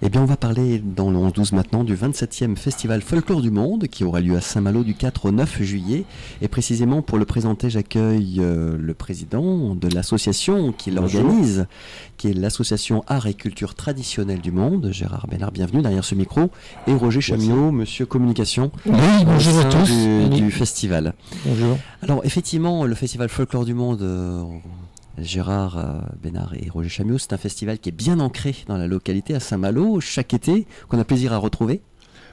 Eh bien, on va parler dans le 11-12 maintenant du 27e Festival Folklore du Monde qui aura lieu à Saint-Malo du 4 au 9 juillet. Et précisément pour le présenter, j'accueille le président de l'association qui l'organise, qui est l'association Art et Culture Traditionnelle du Monde, Gérard Bénard, bienvenue derrière ce micro, et Roger Chamiot, monsieur Communication, bonjour à tous. Du festival. Bonjour. Alors effectivement, le Festival Folklore du Monde... Gérard Bénard et Roger Chamiot, c'est un festival qui est bien ancré dans la localité à Saint-Malo, chaque été, qu'on a plaisir à retrouver.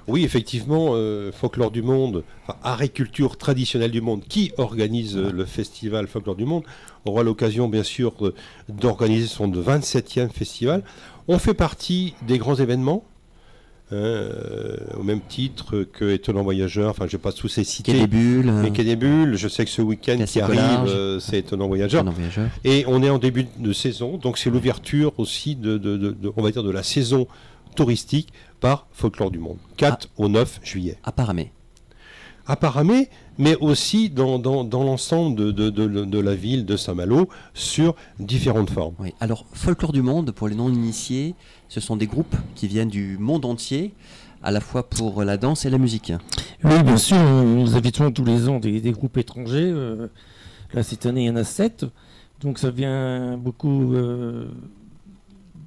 Oui, effectivement, Folklore du Monde, enfin, Art et Culture Traditionnelle du Monde, qui organise le festival Folklore du Monde, aura l'occasion, bien sûr, d'organiser son 27e festival. On fait partie des grands événements, au même titre que Étonnant Voyageur, enfin je ne vais pas tous les citer. Quai des Bulles. Et Quai des Bulles, je sais que ce week-end qui arrive, c'est Étonnant Voyageur. Et on est en début de saison, donc c'est l'ouverture aussi on va dire de la saison touristique par Folklore du Monde, 4 au 9 juillet. À Paramé. À Paramé, mais aussi dans l'ensemble de la ville de Saint-Malo sur différentes formes. Oui. Alors, Folklore du Monde, pour les non-initiés, ce sont des groupes qui viennent du monde entier, à la fois pour la danse et la musique. Oui, bien sûr, nous invitons tous les ans des groupes étrangers. Là, cette année, il y en a 7. Donc, ça vient beaucoup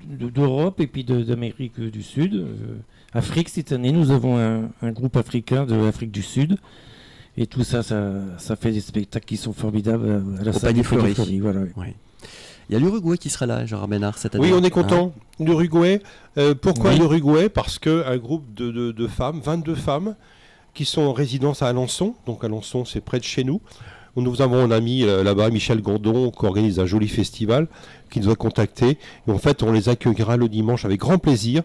d'Europe et puis d'Amérique du Sud. Afrique, cette année, nous avons un groupe africain de l'Afrique du Sud. Et tout ça, ça fait des spectacles qui sont formidables à la salle Pagny-Fleury. Voilà, oui. Oui. Il y a l'Uruguay qui sera là, Gérard Bénard, cette année. Oui, on est content. L'Uruguay. Pourquoi l'Uruguay? Parce qu'un groupe de femmes, 22 femmes, qui sont en résidence à Alençon. Donc Alençon, c'est près de chez nous. Nous avons un ami là-bas, Michel Gondon, qui organise un joli festival, qui nous a contactés. Et en fait, on les accueillera le dimanche avec grand plaisir.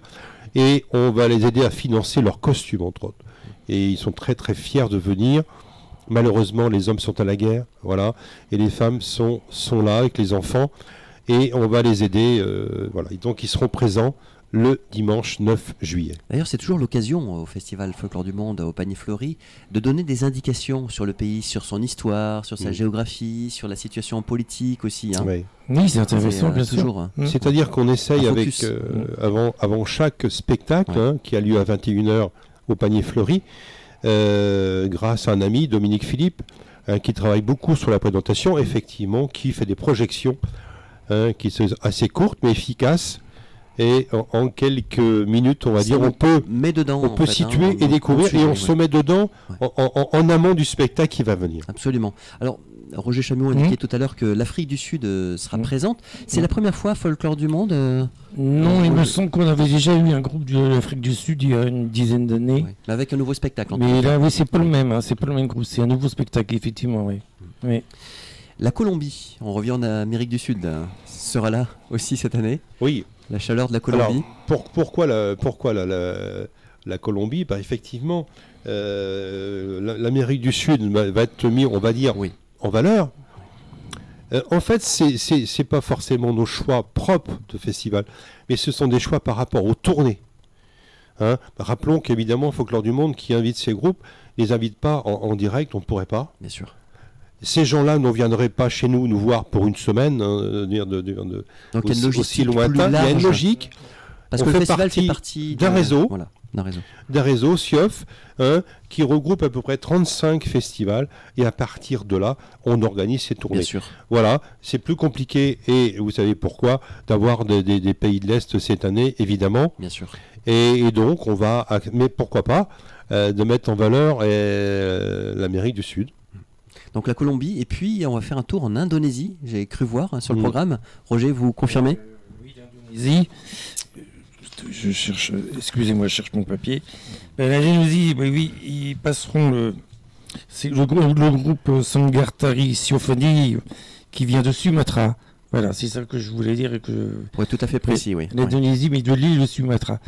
Et on va les aider à financer leurs costumes, entre autres. Et ils sont très très fiers de venir. Malheureusement, les hommes sont à la guerre, voilà, et les femmes sont là avec les enfants, et on va les aider, voilà. Et donc ils seront présents le dimanche 9 juillet. D'ailleurs, c'est toujours l'occasion au Festival Folklore du Monde, au Pagny-Fleury, de donner des indications sur le pays, sur son histoire, sur sa géographie, sur la situation politique aussi. Hein. Oui, c'est intéressant, bien sûr. Hein. C'est-à-dire qu'on essaye avec, avant chaque spectacle qui a lieu à 21h au Pagny-Fleury, grâce à un ami, Dominique Philippe, qui travaille beaucoup sur la présentation, effectivement, qui fait des projections qui sont assez courtes mais efficaces. Et en quelques minutes, on va dire, on peut situer et découvrir, et on se met dedans en amont du spectacle qui va venir. Absolument. Alors, Roger Chamiot indiquait tout à l'heure que l'Afrique du Sud sera présente. C'est la première fois Folklore du Monde Non, il me semble qu'on avait déjà eu un groupe de l'Afrique du Sud il y a une dizaine d'années. Oui. Avec un nouveau spectacle. Mais là, oui, c'est pas le même. Hein, c'est pas le même groupe. C'est un nouveau spectacle, effectivement. Oui. Oui. La Colombie, on revient en Amérique du Sud, sera là aussi cette année. Oui. La chaleur de la Colombie. Alors, pourquoi la Colombie? Bah, effectivement, l'Amérique du Sud va être mis, on va dire, en valeur. En fait, c'est pas forcément nos choix propres de festival, mais ce sont des choix par rapport aux tournées. Hein, rappelons qu'évidemment, Folklore du Monde, qui invite ces groupes, les invite pas en direct, on ne pourrait pas. Bien sûr. Ces gens-là ne viendraient pas chez nous voir pour une semaine, donc aussi lointain. Il y a une logique. Parce que le festival fait partie d'un réseau. Voilà. D'un réseau, SIOF, qui regroupe à peu près 35 festivals, et à partir de là, on organise ces tournées. Bien sûr. Voilà, c'est plus compliqué, et vous savez pourquoi, d'avoir des pays de l'Est cette année, évidemment. Bien sûr. Et donc, on va, mais pourquoi pas, de mettre en valeur l'Amérique du Sud. Donc la Colombie, et puis on va faire un tour en Indonésie, j'ai cru voir sur le programme. Roger, vous confirmez? Oui, l'Indonésie. Je cherche, excusez-moi, je cherche mon papier. L'Indonésie, oui, ils passeront c'est le groupe Sangartari Siophony qui vient de Sumatra. Voilà, c'est ça que je voulais dire. Pour être tout à fait précis, oui. L'Indonésie, mais de l'île de Sumatra.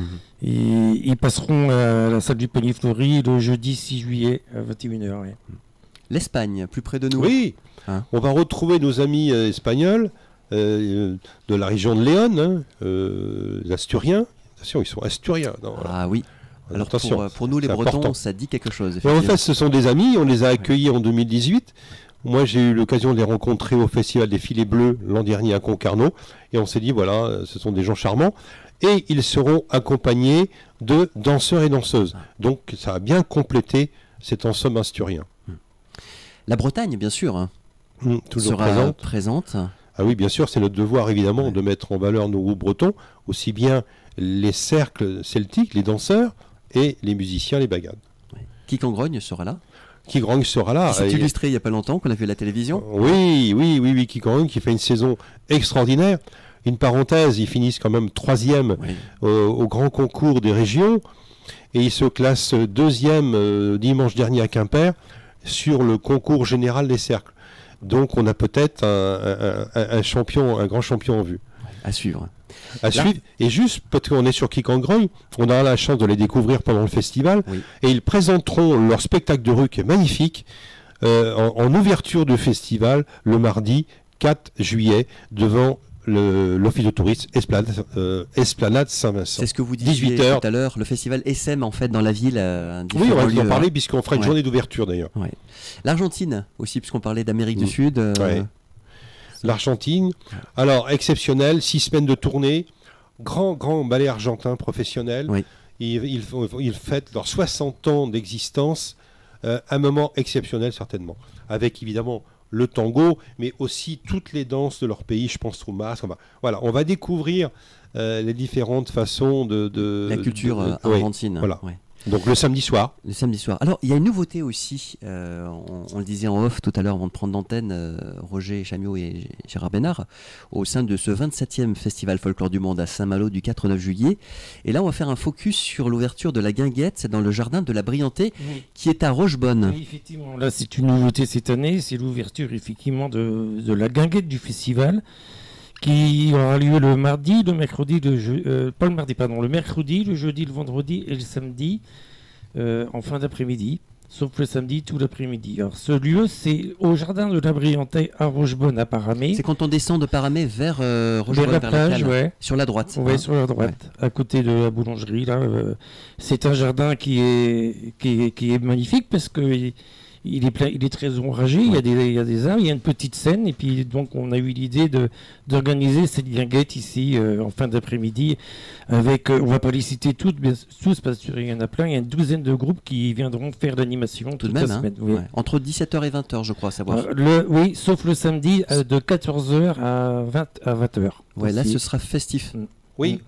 Et ils passeront à la salle du Pagny-Fleury le jeudi 6 juillet à 21h. Oui. L'Espagne, plus près de nous. Oui, on va retrouver nos amis espagnols de la région de Léon, les Asturiens. Attention, ils sont Asturiens. Non, ah oui. Alors pour nous les Bretons, ça dit quelque chose. En fait, ce sont des amis, on les a accueillis en 2018. Moi, j'ai eu l'occasion de les rencontrer au Festival des Filets Bleus l'an dernier à Concarneau. Et on s'est dit, voilà, ce sont des gens charmants. Et ils seront accompagnés de danseurs et danseuses. Donc, ça a bien complété cet ensemble asturien. La Bretagne, bien sûr, hein, Toujours sera présente. présente. Ah oui, bien sûr, c'est notre devoir, évidemment, de mettre en valeur nos groupes bretons, aussi bien les cercles celtiques, les danseurs, et les musiciens, les bagades. Quicangrogne sera là. Quicangrogne sera là. C'est illustré il n'y a pas longtemps, qu'on a vu à la télévision. Oui, Quicangrogne qui fait une saison extraordinaire. Une parenthèse, ils finissent quand même 3e au grand concours des régions et ils se classent 2e dimanche dernier à Quimper sur le concours général des cercles. Donc on a peut-être un champion, un grand champion en vue. À suivre. Suivre. Et juste, parce qu'on est sur Quicangrogne, on aura la chance de les découvrir pendant le festival et ils présenteront leur spectacle de rue qui est magnifique en ouverture de festival le mardi 4 juillet devant l'office de tourisme Esplanade Saint-Vincent. C'est ce que vous disiez 18h. tout à l'heure, le festival SM en fait dans la ville. Oui, on va vous en parler puisqu'on fera une journée d'ouverture d'ailleurs. L'Argentine aussi, puisqu'on parlait d'Amérique du Sud. L'Argentine, alors exceptionnel, 6 semaines de tournée, grand ballet argentin professionnel. Ils fêtent leurs 60 ans d'existence, un moment exceptionnel certainement, avec évidemment le tango, mais aussi toutes les danses de leur pays, je pense au masque. On va découvrir les différentes façons de la culture argentine. Voilà. Donc le samedi soir. Le samedi soir. Alors il y a une nouveauté aussi, on le disait en off tout à l'heure avant de prendre l'antenne, Roger Chamiot et Gérard Bénard, au sein de ce 27e Festival Folklore du Monde à Saint-Malo du 4 au 9 juillet. Et là on va faire un focus sur l'ouverture de la guinguette dans le jardin de la Briantais qui est à Rochebonne. Oui, effectivement, là c'est une nouveauté cette année, c'est l'ouverture effectivement de la guinguette du festival, qui aura lieu le mardi, le mercredi, pas le mardi, pardon, le mercredi, le jeudi, le vendredi et le samedi, en fin d'après-midi, sauf le samedi, tout l'après-midi. Alors ce lieu, c'est au jardin de la Briantais à Rochebonne, à Paramé. C'est quand on descend de Paramé vers Rochebonne, vers la plage, sur la droite. Oui, sur la droite, à côté de la boulangerie. Là, c'est un jardin qui est magnifique parce que il est très ombragé, il y a des arbres, il y a une petite scène, et puis donc on a eu l'idée d'organiser cette guinguette ici en fin d'après-midi avec, on va pas les citer tous parce qu'il y en a plein, il y a une douzaine de groupes qui viendront faire l'animation toute la semaine. Entre 17h et 20h je crois, savoir. Oui, sauf le samedi de 14h à 20h. Là ce sera festif. Oui,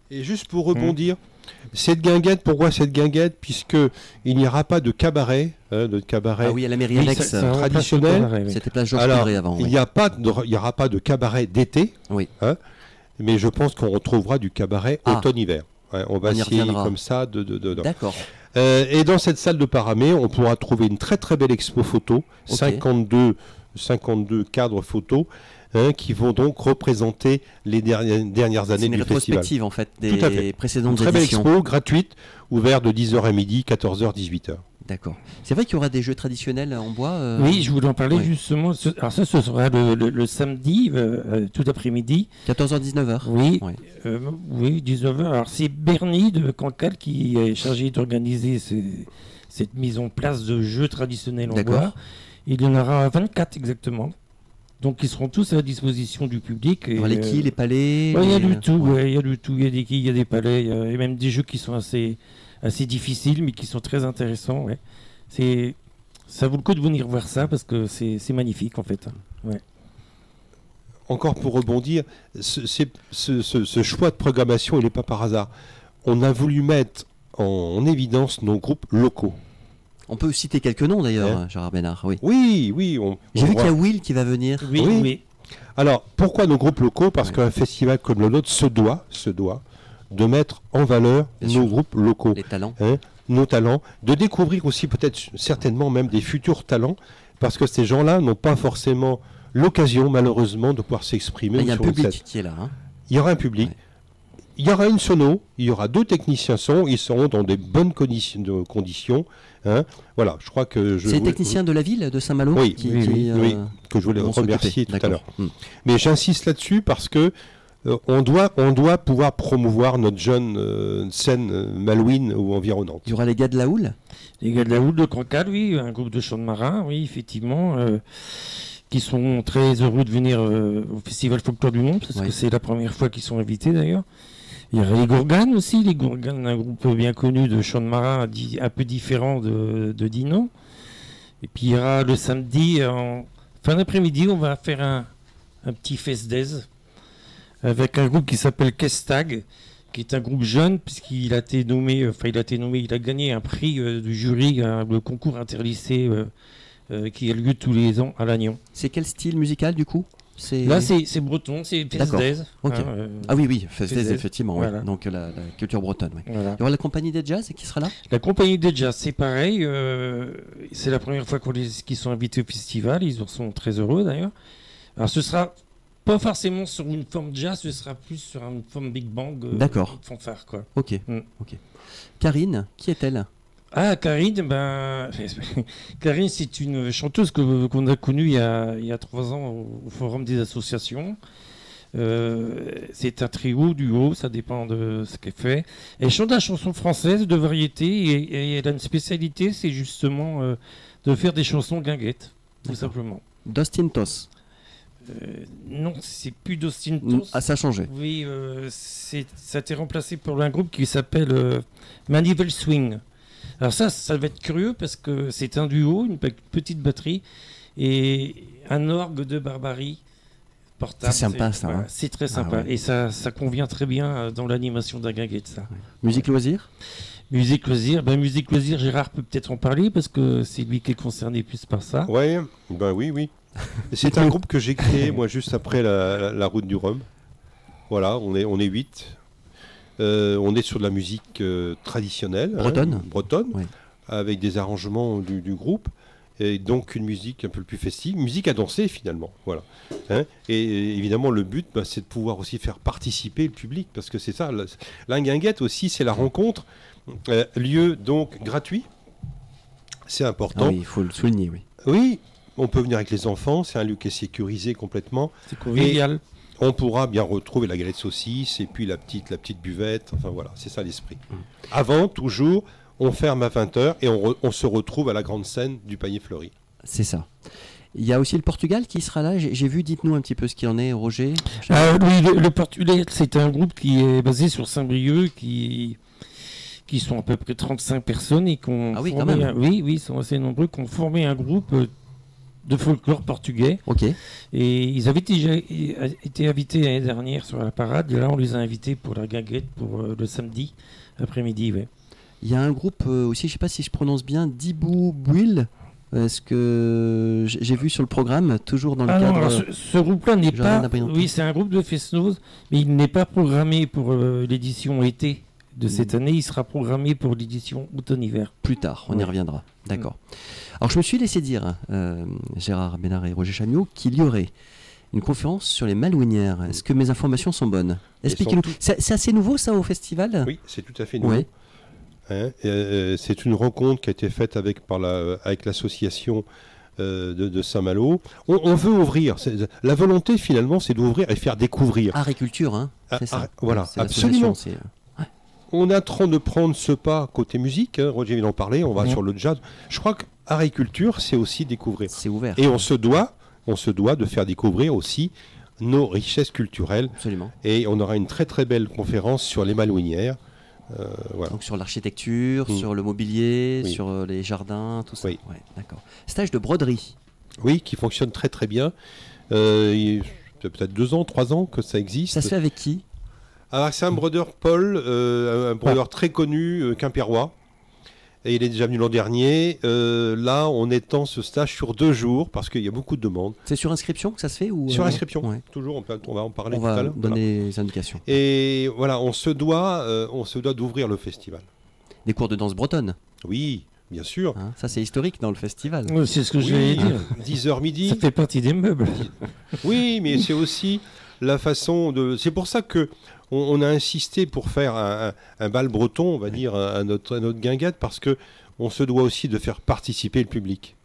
et juste pour rebondir, cette guinguette, pourquoi cette guinguette? Puisqu'il n'y aura pas de cabaret, à la mairie annexe traditionnel. C'était place Georges Pedré avant. Il n'y aura pas de cabaret d'été, mais je pense qu'on retrouvera du cabaret automne-hiver. On va essayer comme ça D'accord. Et dans cette salle de Paramé, on pourra trouver une très très belle expo photo, 52 cadres photos. Qui vont donc représenter les dernières années du festival. C'est une rétrospective en fait des précédentes éditions. Très belle expo, gratuite, ouverte de 10h à midi, 14h, 18h. D'accord. C'est vrai qu'il y aura des jeux traditionnels en bois Oui, je voulais en parler justement. Alors ça, ce sera le samedi, tout après-midi. 14h, 19h. Oui, oui 19h. Alors c'est Bernie de Cancale qui est chargé d'organiser cette mise en place de jeux traditionnels en bois. Il y en aura 24 exactement. Donc ils seront tous à la disposition du public. Les quilles, les palets. Il y a du tout. Il y a du tout. Il y a des quilles, il y a des palets, il y a même des jeux qui sont assez difficiles, mais qui sont très intéressants. Ça vaut le coup de venir voir ça parce que c'est magnifique en fait. Encore pour rebondir, ce choix de programmation, il n'est pas par hasard. On a voulu mettre en évidence nos groupes locaux. On peut citer quelques noms d'ailleurs, Gérard Bénard. Oui. J'ai vu qu'il y a Will qui va venir. Oui. Alors, pourquoi nos groupes locaux? Parce qu'un festival comme le nôtre se doit de mettre en valeur nos groupes locaux. Les talents. Nos talents. De découvrir aussi peut-être certainement même des futurs talents. Parce que ces gens-là n'ont pas forcément l'occasion, malheureusement, de pouvoir s'exprimer. Il y a un public qui est là. Il y aura un public. Il y aura une sono, il y aura 2 techniciens son, ils seront dans des bonnes conditions. Voilà, je crois que c'est les techniciens de la ville de Saint-Malo que je voulais remercier tout à l'heure. Mais j'insiste là-dessus parce que on doit pouvoir promouvoir notre jeune scène malouine ou environnante. Il y aura les gars de la houle. Les gars de la houle de Cancale, oui, un groupe de chants de marins, oui, effectivement, qui sont très heureux de venir au Festival Folklore du Monde, parce que c'est la première fois qu'ils sont invités d'ailleurs. Il y aura les Gourganes aussi, les Gourganes, un groupe bien connu de chants de marins un peu différent de Dinan. Et puis il y aura le samedi, en fin d'après-midi, on va faire un petit fest d'aise avec un groupe qui s'appelle Kestag, qui est un groupe jeune, puisqu'il a été nommé, il a gagné un prix du jury, le concours interlycée qui a lieu tous les ans à Lannion. C'est quel style musical du coup? Là, c'est breton, c'est fest d'aise. Okay. Ah oui, fest d'aise, effectivement. Voilà. Donc la culture bretonne. Oui. Voilà. Il y aura la compagnie des jazz qui sera là? La compagnie des jazz, c'est pareil. C'est la première fois qu'ils sont invités au festival. Ils en sont très heureux d'ailleurs. Alors ce sera pas forcément sur une forme jazz, ce sera plus sur une forme big bang. D'accord. Fanfare quoi. Ok. Karine, qui est-elle? Ah, Karine, Karine, c'est une chanteuse qu'on a connue il y a 3 ans au Forum des associations. C'est un trio, duo, ça dépend de ce qu'elle fait. Elle chante la chanson française de variété et elle a une spécialité, c'est justement de faire des chansons guinguettes, tout simplement. Dostintos. Non, c'est plus Dostintos. Ah, ça a changé. Oui, ça a été remplacé par un groupe qui s'appelle Manivel Swing. Alors ça va être curieux parce que c'est un duo, une petite batterie et un orgue de barbarie portable. C'est sympa ça. Voilà, c'est très sympa et ça convient très bien dans l'animation d'un guinguette ça. Ouais. Musique loisir. Musique loisir, Gérard peut peut-être en parler parce que c'est lui qui est concerné plus par ça. Ouais, oui. C'est un groupe que j'ai créé moi juste après la route du Rhum. Voilà, on est 8. On est sur de la musique traditionnelle, bretonne, oui. Avec des arrangements du groupe, et donc une musique un peu plus festive, musique à danser finalement. Voilà. Et évidemment, le but, c'est de pouvoir aussi faire participer le public, parce que c'est ça, la guinguette aussi, c'est la rencontre, lieu donc gratuit, c'est important. Ah oui, il faut le souligner, oui. Oui, on peut venir avec les enfants, c'est un lieu qui est sécurisé complètement. C'est convivial. On pourra bien retrouver la galette saucisse et puis la petite buvette. Enfin voilà, c'est ça l'esprit. Avant, toujours, on ferme à 20h et on se retrouve à la grande scène du Panier Fleuri. C'est ça. Il y a aussi le Portugal qui sera là. J'ai vu, dites-nous un petit peu ce qu'il en est, Roger. Oui, le Portugal, c'est un groupe qui est basé sur Saint-Brieuc, qui sont à peu près 35 personnes et qui ont ils sont assez nombreux, qui ont formé un groupe de folklore portugais. Ok. Et ils avaient déjà été invités l'année dernière sur la parade. Et là, on les a invités pour la guinguette pour le samedi après-midi. Ouais. Il y a un groupe aussi, je ne sais pas si je prononce bien, Dibou Bouil. Est-ce que j'ai vu sur le programme, toujours dans le cadre... Non, ce groupe-là n'est pas... Oui, c'est un groupe de Fest-Noz, mais il n'est pas programmé pour l'édition été de cette année. Il sera programmé pour l'édition automne-hiver. Plus tard, on y reviendra. D'accord. Alors, je me suis laissé dire, Gérard Bénard et Roger Chamiot, qu'il y aurait une conférence sur les malouinières. Est-ce que mes informations sont bonnes? Expliquez-nous. C'est assez nouveau, ça, au festival? Oui, c'est tout à fait nouveau. Oui. C'est une rencontre qui a été faite avec l'association de Saint-Malo. On veut ouvrir. La volonté, finalement, c'est d'ouvrir et faire découvrir. Art et culture, hein. C'est ça. Voilà, absolument. On est en train de prendre ce pas côté musique. Roger vient d'en parler. On va sur le jazz. Je crois qu'art et culture, c'est aussi découvrir. C'est ouvert. Et on se doit de faire découvrir aussi nos richesses culturelles. Absolument. Et on aura une très très belle conférence sur les malouinières. Voilà. Donc sur l'architecture, sur le mobilier, sur les jardins, tout ça. Oui. Ouais, d'accord. Stage de broderie. Oui, qui fonctionne très très bien. Il y a peut-être 2 ans, 3 ans que ça existe. Ça se fait avec qui? Alors c'est un brodeur Paul, un brodeur très connu, quimpérois. Et il est déjà venu l'an dernier. Là, on étend ce stage sur 2 jours parce qu'il y a beaucoup de demandes. C'est sur inscription que ça se fait ou Sur inscription, toujours. On va en parler tout à l'heure. On va donner les indications. Et voilà, on se doit d'ouvrir le festival. Des cours de danse bretonne. Oui, bien sûr. Hein, ça, c'est historique dans le festival. Oui, c'est ce que je voulais dire. 10h midi. Ça fait partie des meubles. Oui, mais c'est aussi la façon de... C'est pour ça que on a insisté pour faire un bal breton, on va dire, à notre guinguette, parce que on se doit aussi de faire participer le public.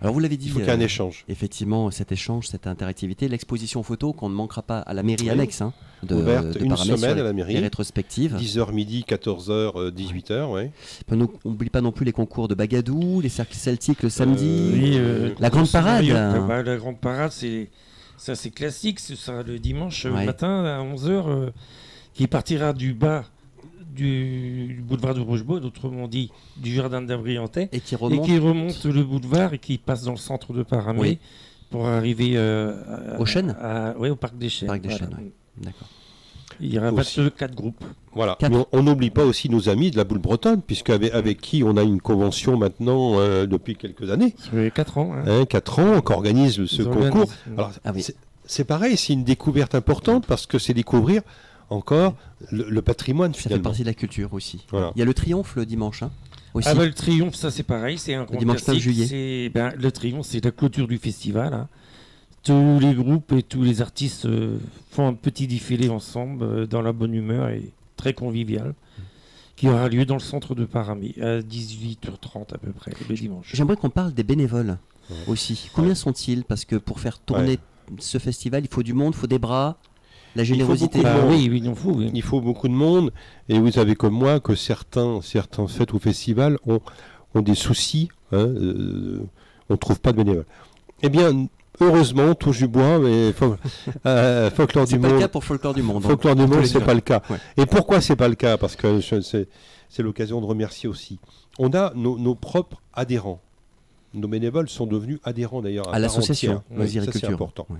Alors vous l'avez dit, Il faut qu'il y ait un échange. effectivement, cet échange, cette interactivité, l'exposition photo qu'on ne manquera pas à la mairie annexe Ouverte de une Paramé semaine sur à la mairie. les rétrospectives. 10h midi, 14h, 18h, ouais. On n'oublie pas non plus les concours de Bagadou, les cercles celtiques le samedi, Oui, la grande parade. La grande parade, c'est classique. Ce sera le dimanche matin à 11h, qui partira du bas du boulevard de Rochebaude, autrement dit du jardin de Briantais, et qui remonte le boulevard et qui passe dans le centre de Paramé. Oui. Pour arriver aux Chênes. Oui, au Parc des Chênes. D'accord. Il y aura 4 groupes. Voilà. Mais on n'oublie pas aussi nos amis de la boule bretonne, puisque avec qui on a une convention maintenant depuis quelques années. Ça fait 4 ans. 4 ans qu'on organise ce concours. Alors, c'est pareil, c'est une découverte importante parce que c'est découvrir encore le patrimoine finalement. Ça fait partie de la culture aussi. Voilà. Il y a le triomphe le dimanche. Aussi. Le triomphe, ça c'est pareil, c'est un grand dimanche 5 juillet. Le triomphe, c'est la clôture du festival. Tous les groupes et tous les artistes font un petit défilé ensemble dans la bonne humeur et très convivial, qui aura lieu dans le centre de Paramé à 18h30 à peu près le dimanche. J'aimerais qu'on parle des bénévoles aussi. Combien sont-ils? Parce que pour faire tourner ce festival, il faut du monde, il faut des bras. La générosité. Il faut beaucoup de monde. Et vous savez comme moi que certains fêtes ou festivals ont des soucis. On ne trouve pas de bénévoles. Eh bien, heureusement, on touche du bois, mais Folklore du Monde. C'est pas le cas pour Folklore du Monde. Folklore du Monde, c'est pas le cas. Ouais. Et pourquoi c'est pas le cas? Parce que c'est l'occasion de remercier aussi. On a nos propres adhérents. Nos bénévoles sont devenus adhérents d'ailleurs à l'association. Ça c'est important. Ouais.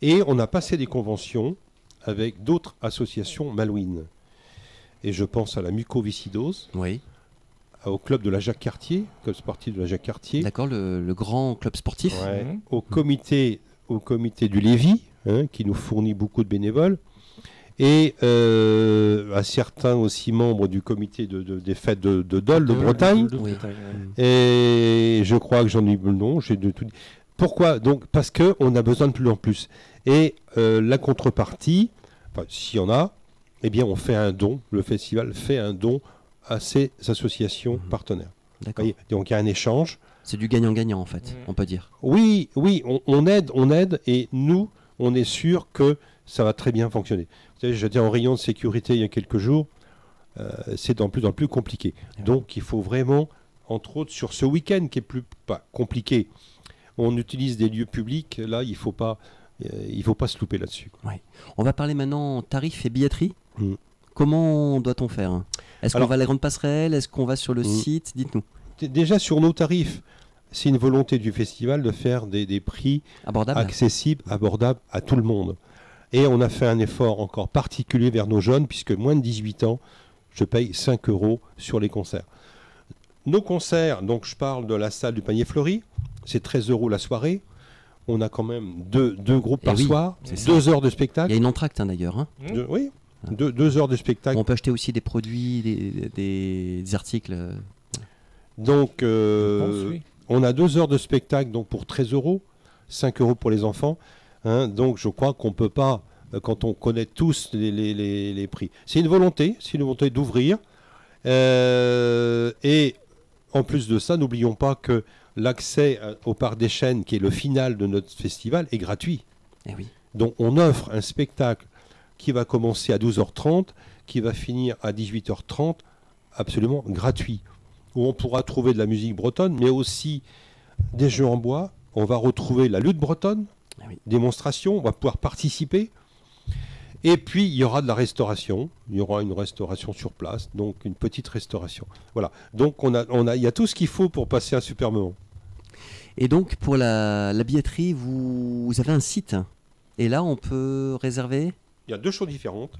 Et on a passé des conventions avec d'autres associations malouines. Et je pense à la mucoviscidose, au club de la Jacques-Cartier, club sportif de la Jacques-Cartier. D'accord, le grand club sportif. Au comité du Lévis, qui nous fournit beaucoup de bénévoles. Et à certains aussi membres du comité des fêtes de Dole, de Bretagne. Et je crois que j'en ai le nom, j'ai de tout. Pourquoi? Donc, parce qu'on a besoin de plus en plus. Et la contrepartie, s'il y en a, eh bien, on fait un don. Le festival fait un don à ces associations partenaires. D'accord. Donc, il y a un échange. C'est du gagnant-gagnant, en fait, on peut dire. Oui, on aide, et nous, on est sûr que ça va très bien fonctionner. Vous savez, j'étais en rayon de sécurité il y a quelques jours. C'est de plus en plus compliqué. Donc, il faut vraiment, entre autres, sur ce week-end qui est pas compliqué, on utilise des lieux publics. Là, il faut pas se louper là-dessus. On va parler maintenant tarifs et billetterie. Comment doit-on faire? Est-ce qu'on va à la grande passerelle? Est-ce qu'on va sur le site? Dites-nous. Déjà, sur nos tarifs, c'est une volonté du festival de faire des prix accessibles, abordables à tout le monde. Et on a fait un effort encore particulier vers nos jeunes, puisque moins de 18 ans, je paye 5 € sur les concerts. Nos concerts, donc je parle de la salle du Panier Fleuri, c'est 13 € la soirée. On a quand même deux groupes par soir, 2 heures de spectacle. Il y a une entracte d'ailleurs. Oui, 2 heures de spectacle. On peut acheter aussi des produits, des articles. Donc, on a 2 heures de spectacle donc pour 13 €, 5 € pour les enfants. Donc, je crois qu'on ne peut pas, quand on connaît tous les prix. C'est une volonté d'ouvrir. Et en plus de ça, n'oublions pas que l'accès au Parc des Chênes, qui est le final de notre festival, est gratuit. Donc, on offre un spectacle qui va commencer à 12h30, qui va finir à 18h30, absolument gratuit, où on pourra trouver de la musique bretonne, mais aussi des jeux en bois. On va retrouver la lutte bretonne, démonstration, on va pouvoir participer. Et puis, il y aura de la restauration. Il y aura une restauration sur place, donc une petite restauration. Voilà. Donc, il y a tout ce qu'il faut pour passer un super moment. Et donc, pour la billetterie, vous avez un site. Et là, on peut réserver? Il y a 2 choses différentes.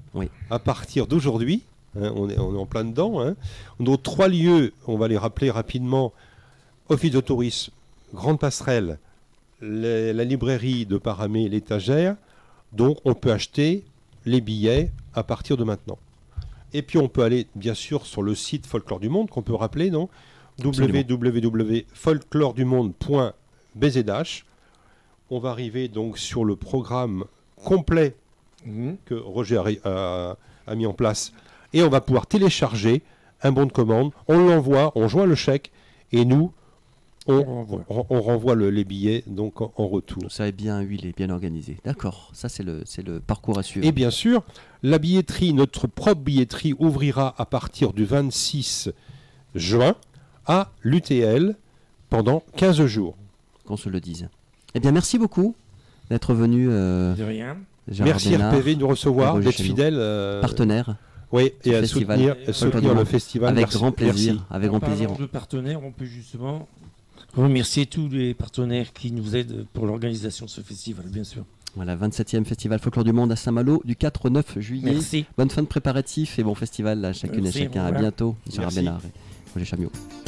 À partir d'aujourd'hui, on est en plein dedans. Nos 3 lieux, on va les rappeler rapidement. Office de tourisme, Grande Passerelle, la librairie de Paramé, l'Étagère. Donc, on peut acheter les billets à partir de maintenant. Et puis, on peut aller, bien sûr, sur le site Folklore du Monde, qu'on peut rappeler, non? www.folkloredumonde.bzh. On va arriver donc sur le programme complet que Roger a mis en place. Et on va pouvoir télécharger un bon de commande. On l'envoie, on joint le chèque. Et nous, on renvoie les billets donc en retour. Ça est bien huilé, bien organisé. D'accord, ça c'est le parcours à suivre. Et bien sûr, la billetterie, notre propre billetterie, ouvrira à partir du 26 juin à l'UTL pendant 15 jours. Qu'on se le dise. Eh bien, merci beaucoup d'être venu. De rien. Gérard Merci Bénard, RPV de nous recevoir, Roger d'être Chénaud. fidèle. Partenaire. Oui, et à festival. soutenir le festival. Avec Merci. grand plaisir. Merci. Avec grand plaisir. De partenaires, on peut justement remercier tous les partenaires qui nous aident pour l'organisation de ce festival, bien sûr. Voilà, 27e Festival Folklore du Monde à Saint-Malo du 4 au 9 juillet. Merci. Bonne fin de préparatifs et bon festival à chacune Merci, et chacun. À voilà. bientôt. Gérard Merci. Bénard et Roger Chamiot.